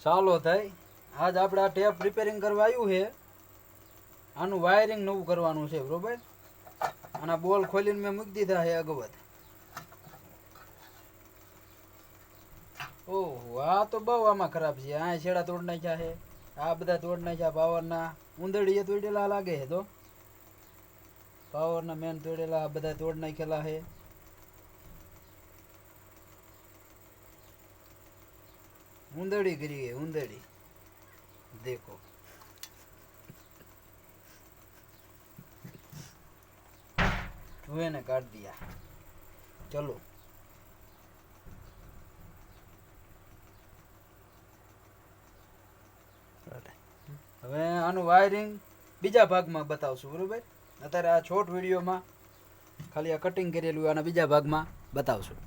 ચાલો થાય આજ આપણે આ ટેપ રિપેરિંગ કરવા આવ્યું છે. આનું વાયરિંગ નવું કરવાનું છે બરોબર. આના બોલ ખોલીને મેં મૂકી દીધા છે અગવત. ઓહો આ તો બહુ આમાં ખરાબ છે. આ છેડા તોડ નાખ્યા છે, આ બધા તોડ નાખ્યા પાવરના. ઉંદરડીએ તોડેલા લાગે છે તો પાવરના મેન તોડેલા આ બધા તોડ નાખેલા છે. ઉંદરડી કરી है उंदड़ी देखो ने काट दिया. चलो હવે આનું વાયરિંગ બીજા ભાગમાં બતાવશું બરોબર. અત્યારે આ શોર્ટ વિડીયોમાં ખાલી આ કટિંગ કરેલું આના બીજા ભાગમાં બતાવશું.